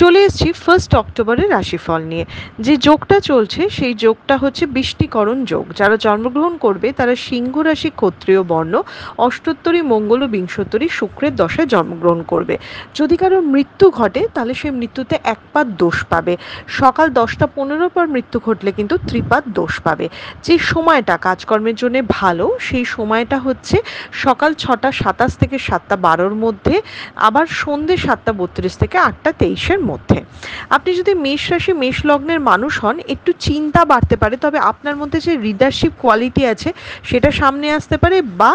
চলে এসেছি 1 অক্টোবরের রাশিফল নিয়ে। যে যোগটা চলছে সেই যোগটা হচ্ছে বৃষ্টিকরণ যোগ। যারা জন্মগ্রহণ করবে তারা সিংহ রাশি, ক্ষত্রিয় বর্ণ, অষ্টোত্তরী মঙ্গল ও বিংশোত্তরী শুক্রের দশায় জন্মগ্রহণ করবে। যদি কারোর মৃত্যু ঘটে তাহলে সেই মৃত্যুতে একপাত দোষ পাবে। সকাল 10টা 15 পর মৃত্যু ঘটলে কিন্তু ত্রিপাদ দোষ পাবে। যে সময়টা কাজকর্মের জন্য ভালো সেই সময়টা হচ্ছে সকাল 6টা 27 থেকে 7টা 12-র মধ্যে, আবার সন্ধ্যে 7টা 32 থেকে 8টা 23-এর মধ্যে। আপনি যদি মেষ রাশি মেষ লগ্নের মানুষ হন, একটু চিন্তা বাড়তে পারে, তবে আপনার মধ্যে যে লিডারশিপ কোয়ালিটি আছে সেটা সামনে আসতে পারে, বা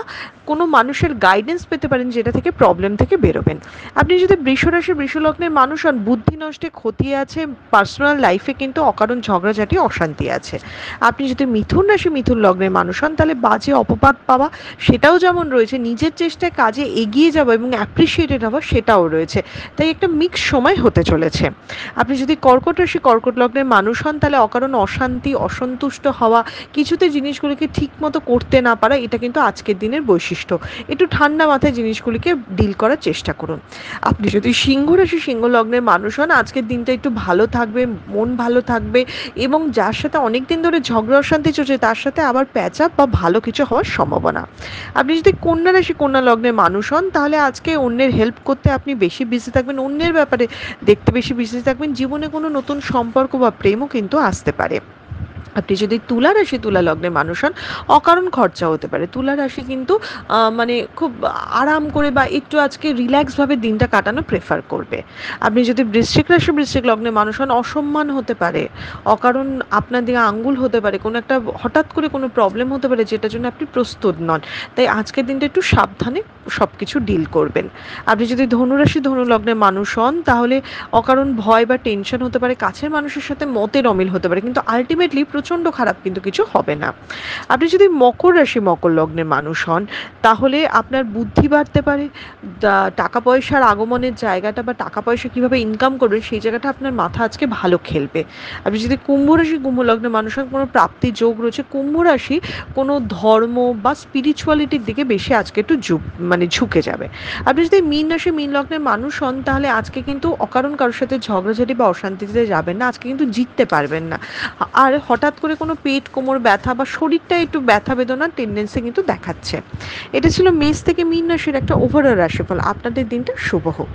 কোনো মানুষের গাইডেন্স পেতে পারেন যেটা থেকে প্রবলেম থেকে বেরোবেন। আপনি যদি বৃষ রাশি বৃষ লগ্নের মানুষ হন, বুদ্ধি নষ্টে ক্ষতি আছে, পার্সোনাল লাইফে কিন্তু অকারণ ঝগড়াঝাটি অশান্তি আছে। আপনি যদি মিথুন রাশি মিথুন লগ্নের মানুষ হন তাহলে বাজে অপবাদ পাওয়া সেটাও যেমন রয়েছে, নিজের চেষ্টায় কাজে এগিয়ে যাওয়া এবং অ্যাপ্রিসিয়েটেড হওয়া সেটাও রয়েছে। তাই একটা মিক্স সময় হতে চলেছে। আপনি যদি কর্কট রাশি কর্কট লগ্নের মানুষ হন তাহলে অকারণ অশান্তি, অসন্তুষ্ট হওয়া, কিছুতে জিনিসগুলিকে ঠিক মতো করতে না পারা, এটা কিন্তু আজকের দিনের বৈশিষ্ট্য। একটু ঠান্ডা মাথায় জিনিসগুলিকে ডিল করার চেষ্টা করুন। আপনি যদি সিংহ রাশি সিংহ লগ্নের মানুষ হন, আজকের দিনটা একটু ভালো থাকবে, মন ভালো থাকবে, এবং যার সাথে অনেক দিন ধরে ঝগড়া অশান্তি চলছে তার সাথে আবার প্যাচ আপ বা ভালো কিছু হওয়ার সম্ভাবনা। আপনি যদি কন্যা রাশি কন্যা লগ্নের মানুষ হন তাহলে আজকে অন্যের হেল্প করতে আপনি বেশি বিজি থাকবেন, অন্যের ব্যাপারে দেখতে বেশি বিজি থাকবেন। জীবনে কোনো নতুন সম্পর্ক বা প্রেমও কিন্তু আসতে পারে। আপনি যদি তুলা রাশি তুলা লগ্নের মানুষ হন, অকারণ খরচা হতে পারে। তুলা রাশি কিন্তু মানে খুব আরাম করে বা একটু আজকে রিল্যাক্সভাবে দিনটা কাটানো প্রেফার করবে। আপনি যদি বৃশ্চিক রাশি বৃশ্চিক লগ্নের মানুষ হন, অসম্মান হতে পারে, অকারণ আপনার দিকে আঙ্গুল হতে পারে, কোনো একটা হঠাৎ করে কোনো প্রবলেম হতে পারে যেটার জন্য আপনি প্রস্তুত নন। তাই আজকের দিনটা একটু সাবধানে সব কিছু ডিল করবেন। আপনি যদি ধনুরাশি ধনু লগ্নের মানুষ হন তাহলে অকারণ ভয় বা টেনশন হতে পারে, কাছের মানুষের সাথে মতের অমিল হতে পারে, কিন্তু আলটিমেটলি প্রচণ্ড খারাপ কিন্তু কিছু হবে না। আপনি যদি মকর রাশি মকর লগ্নের মানুষ হন তাহলে আপনার বুদ্ধি বাড়তে পারে, টাকা পয়সার আগমনের জায়গাটা বা টাকা পয়সা কীভাবে ইনকাম করবেন সেই জায়গাটা আপনার মাথা আজকে ভালো খেলবে। আপনি যদি কুম্ভ রাশি কুম্ভ লগ্নের মানুষ হন, কোনো প্রাপ্তি যোগ রয়েছে। কুম্ভ রাশি কোনো ধর্ম বা স্পিরিচুয়ালিটির দিকে বেশি আজকে একটু ঝুঁকে যাবে। আপনি যদি মীন রাশি মীন লগ্নের মানুষ হন তাহলে আজকে কিন্তু অকারণ কারোর সাথে ঝগড়াঝাটি বা অশান্তিতে যাবেন না, আজকে কিন্তু জিততে পারবেন না। আর হঠাৎ করে কোনো পেট কোমর ব্যথা বা শরীরটা একটু ব্যথা বেদনার টেন্ডেন্সি কিন্তু দেখাচ্ছে। এটা ছিল মেষ থেকে মীন রাশির একটা ওভারঅল রাশিফল। আপনাদের দিনটা শুভ হোক।